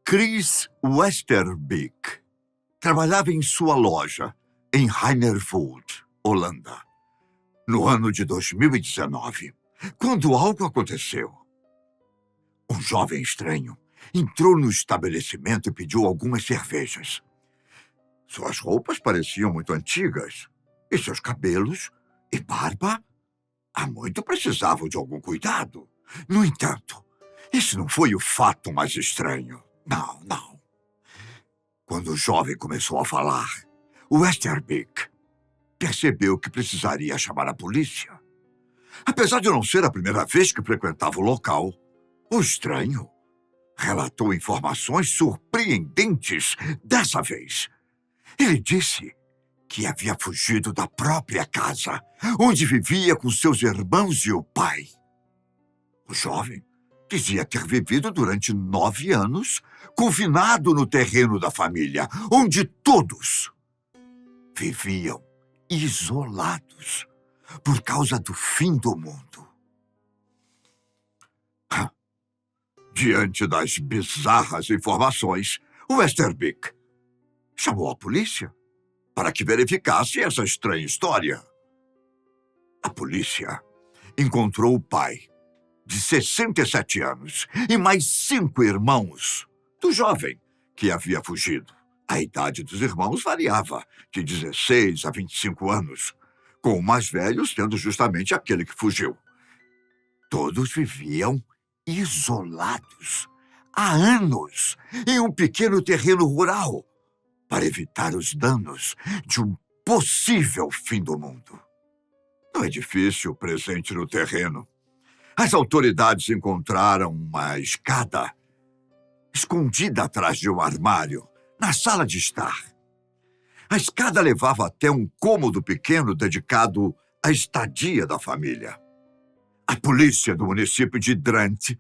Chris Westerbeek trabalhava em sua loja em Heinervold, Holanda, no ano de 2019, quando algo aconteceu. Um jovem estranho entrou no estabelecimento e pediu algumas cervejas. Suas roupas pareciam muito antigas e seus cabelos e barba há muito precisavam de algum cuidado. No entanto, esse não foi o fato mais estranho. Não. Quando o jovem começou a falar, Westerbeek percebeu que precisaria chamar a polícia. Apesar de não ser a primeira vez que frequentava o local, o estranho relatou informações surpreendentes dessa vez. Ele disse que havia fugido da própria casa, onde vivia com seus irmãos e o pai. O jovem dizia ter vivido durante 9 anos, confinado no terreno da família, onde todos viviam isolados por causa do fim do mundo. Diante das bizarras informações, Westerbeek chamou a polícia para que verificasse essa estranha história. A polícia encontrou o pai, de 67 anos, e mais 5 irmãos do jovem que havia fugido. A idade dos irmãos variava de 16 a 25 anos, com o mais velho sendo justamente aquele que fugiu. Todos viviam isolados há anos em um pequeno terreno rural para evitar os danos de um possível fim do mundo. No edifício presente no terreno, as autoridades encontraram uma escada escondida atrás de um armário na sala de estar. A escada levava até um cômodo pequeno dedicado à estadia da família. A polícia do município de Drenthe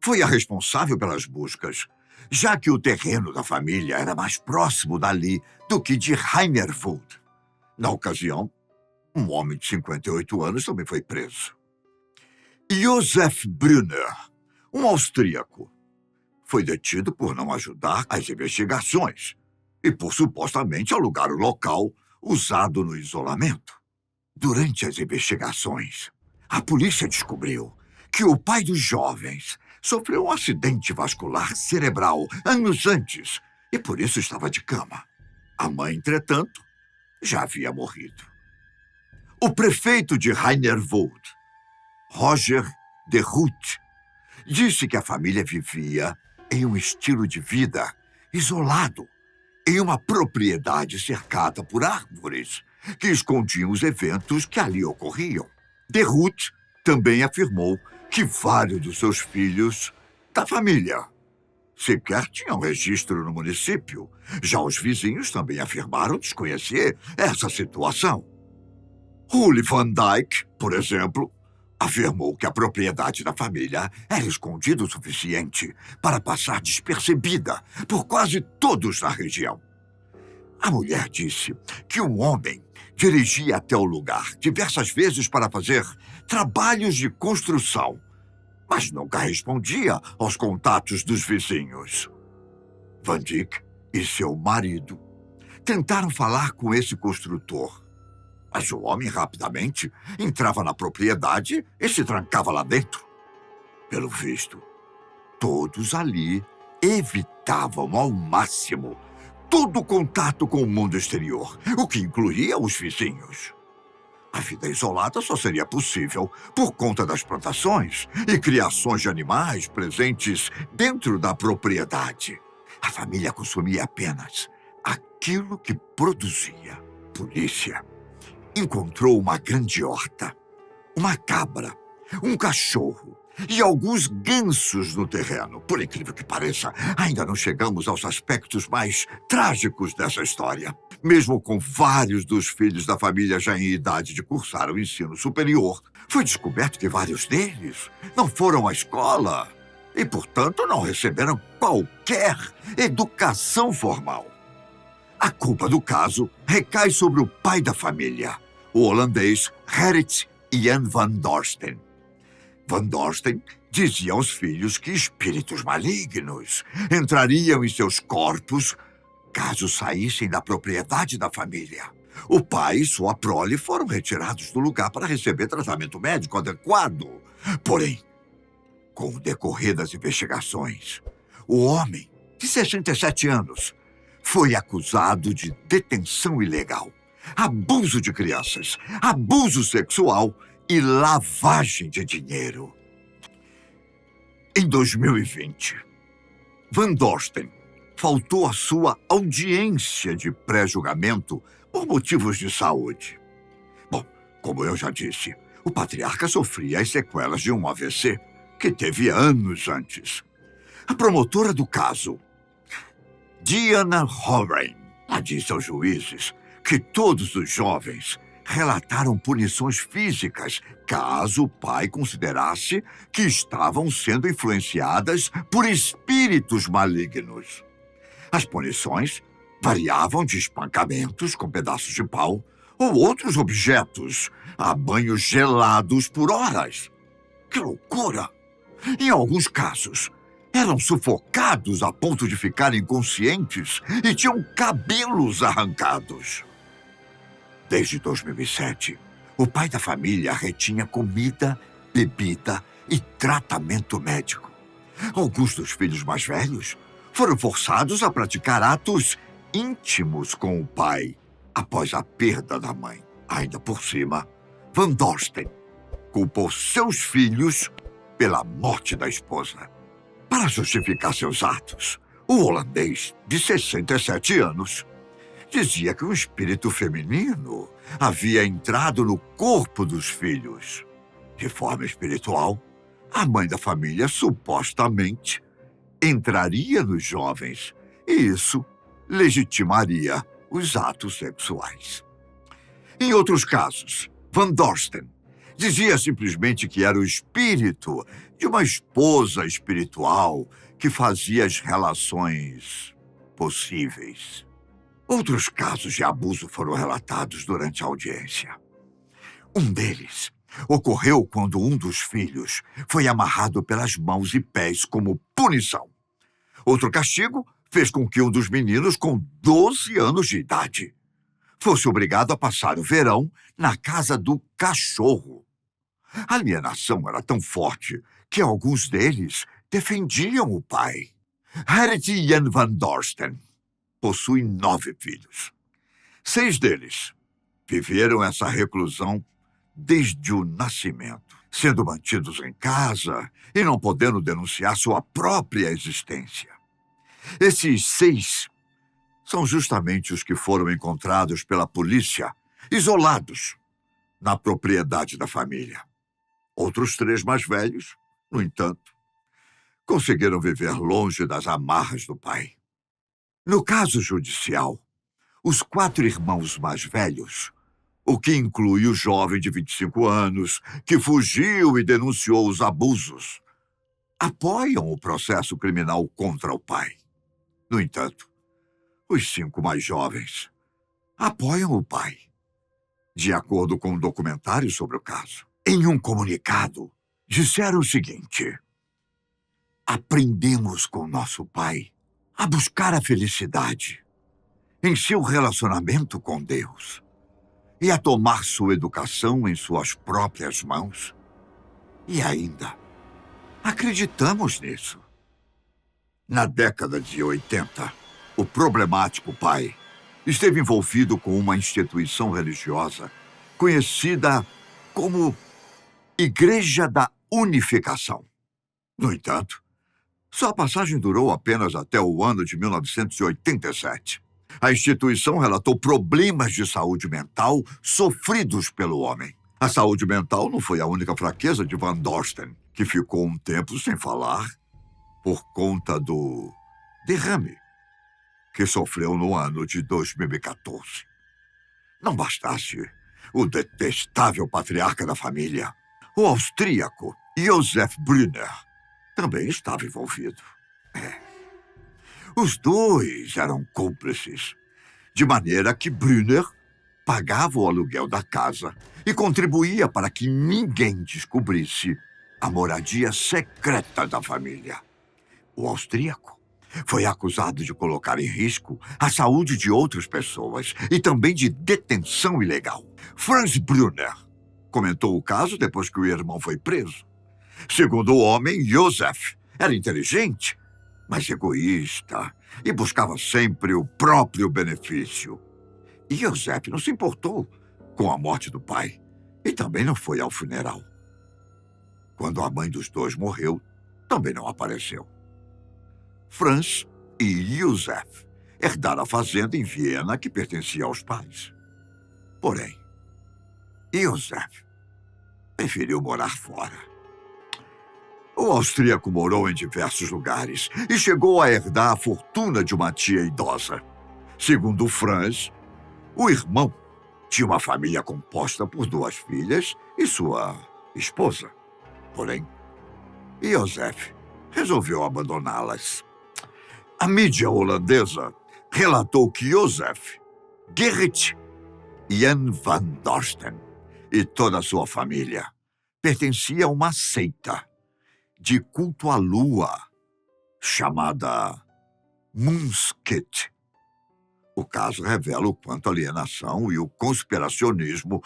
foi a responsável pelas buscas, já que o terreno da família era mais próximo dali do que de Heinervold. Na ocasião, um homem de 58 anos também foi preso. Josef Brunner, um austríaco, foi detido por não ajudar as investigações e por supostamente alugar o local usado no isolamento. Durante as investigações, a polícia descobriu que o pai dos jovens sofreu um acidente vascular cerebral anos antes e por isso estava de cama. A mãe, entretanto, já havia morrido. O prefeito de Heinervold, Roger de Ruth, disse que a família vivia em um estilo de vida isolado, em uma propriedade cercada por árvores que escondiam os eventos que ali ocorriam. De Ruth também afirmou que vários dos seus filhos da família sequer tinham registro no município. Já os vizinhos também afirmaram desconhecer essa situação. Uli van Dijk, por exemplo, afirmou que a propriedade da família era escondida o suficiente para passar despercebida por quase todos na região. A mulher disse que um homem dirigia até o lugar diversas vezes para fazer trabalhos de construção, mas nunca respondia aos contatos dos vizinhos. Van Dijk e seu marido tentaram falar com esse construtor, mas o homem rapidamente entrava na propriedade e se trancava lá dentro. Pelo visto, todos ali evitavam ao máximo todo contato com o mundo exterior, o que incluía os vizinhos. A vida isolada só seria possível por conta das plantações e criações de animais presentes dentro da propriedade. A família consumia apenas aquilo que produzia. Polícia encontrou uma grande horta, uma cabra, um cachorro e alguns gansos no terreno. Por incrível que pareça, ainda não chegamos aos aspectos mais trágicos dessa história. Mesmo com vários dos filhos da família já em idade de cursar o ensino superior, foi descoberto que vários deles não foram à escola e, portanto, não receberam qualquer educação formal. A culpa do caso recai sobre o pai da família, o holandês Gerrit Jan van Dorsten. Van Dorsten dizia aos filhos que espíritos malignos entrariam em seus corpos caso saíssem da propriedade da família. O pai e sua prole foram retirados do lugar para receber tratamento médico adequado. Porém, com o decorrer das investigações, o homem, de 67 anos, foi acusado de detenção ilegal, abuso de crianças, abuso sexual e lavagem de dinheiro. Em 2020, Van Dorsten faltou à sua audiência de pré-julgamento por motivos de saúde. Bom, como eu já disse, o patriarca sofria as sequelas de um AVC que teve anos antes. A promotora do caso, Diana Horan, disse aos juízes que todos os jovens relataram punições físicas caso o pai considerasse que estavam sendo influenciadas por espíritos malignos. As punições variavam de espancamentos com pedaços de pau ou outros objetos a banhos gelados por horas. Que loucura! Em alguns casos, eram sufocados a ponto de ficarem inconscientes e tinham cabelos arrancados. Desde 2007, o pai da família retinha comida, bebida e tratamento médico. Alguns dos filhos mais velhos foram forçados a praticar atos íntimos com o pai após a perda da mãe. Ainda por cima, Van Dorsten culpou seus filhos pela morte da esposa. Para justificar seus atos, o holandês, de 67 anos, dizia que um espírito feminino havia entrado no corpo dos filhos. De forma espiritual, a mãe da família supostamente entraria nos jovens e isso legitimaria os atos sexuais. Em outros casos, Van Dorsten dizia simplesmente que era o espírito de uma esposa espiritual que fazia as relações possíveis. Outros casos de abuso foram relatados durante a audiência. Um deles ocorreu quando um dos filhos foi amarrado pelas mãos e pés como punição. Outro castigo fez com que um dos meninos, com 12 anos de idade, fosse obrigado a passar o verão na casa do cachorro. A alienação era tão forte que alguns deles defendiam o pai. Harriet Jan Van Dorsten possui 9 filhos. 6 deles viveram essa reclusão desde o nascimento, sendo mantidos em casa e não podendo denunciar sua própria existência. Esses 6 são justamente os que foram encontrados pela polícia, isolados, na propriedade da família. Outros 3 mais velhos, no entanto, conseguiram viver longe das amarras do pai. No caso judicial, os 4 irmãos mais velhos, o que inclui o jovem de 25 anos que fugiu e denunciou os abusos, apoiam o processo criminal contra o pai. No entanto, os 5 mais jovens apoiam o pai, de acordo com um documentário sobre o caso. Em um comunicado, disseram o seguinte: aprendemos com nosso pai a buscar a felicidade em seu relacionamento com Deus e a tomar sua educação em suas próprias mãos. E ainda, acreditamos nisso. Na década de 80, o problemático pai esteve envolvido com uma instituição religiosa conhecida como Igreja da Unificação. No entanto, sua passagem durou apenas até o ano de 1987. A instituição relatou problemas de saúde mental sofridos pelo homem. A saúde mental não foi a única fraqueza de Van Dorsten, que ficou um tempo sem falar por conta do derrame que sofreu no ano de 2014. Não bastasse o detestável patriarca da família, o austríaco Josef Brünner também estava envolvido. Os 2 eram cúmplices, de maneira que Brünner pagava o aluguel da casa e contribuía para que ninguém descobrisse a moradia secreta da família. O austríaco foi acusado de colocar em risco a saúde de outras pessoas e também de detenção ilegal. Franz Brunner comentou o caso depois que o irmão foi preso. Segundo o homem, Josef era inteligente, mas egoísta e buscava sempre o próprio benefício. E Josef não se importou com a morte do pai e também não foi ao funeral. Quando a mãe dos dois morreu, também não apareceu. Franz e Josef herdaram a fazenda em Viena que pertencia aos pais. Porém, Josef preferiu morar fora. O austríaco morou em diversos lugares e chegou a herdar a fortuna de uma tia idosa. Segundo Franz, o irmão tinha uma família composta por 2 filhas e sua esposa. Porém, Josef resolveu abandoná-las. A mídia holandesa relatou que Josef, Gerrit Jan van Dorsten e toda a sua família pertencia a uma seita de culto à lua chamada Moonskit. O caso revela o quanto a alienação e o conspiracionismo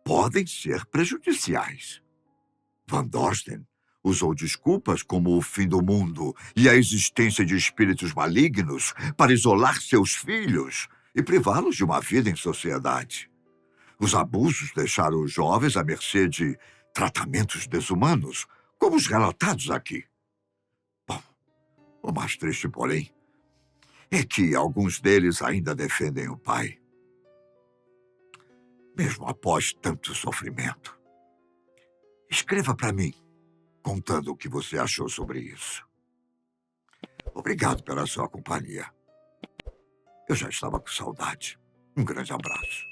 podem ser prejudiciais. Van Dorsten usou desculpas como o fim do mundo e a existência de espíritos malignos para isolar seus filhos e privá-los de uma vida em sociedade. Os abusos deixaram os jovens à mercê de tratamentos desumanos, como os relatados aqui. Bom, o mais triste, porém, é que alguns deles ainda defendem o pai, mesmo após tanto sofrimento. Escreva para mim, contando o que você achou sobre isso. Obrigado pela sua companhia. Eu já estava com saudade. Um grande abraço.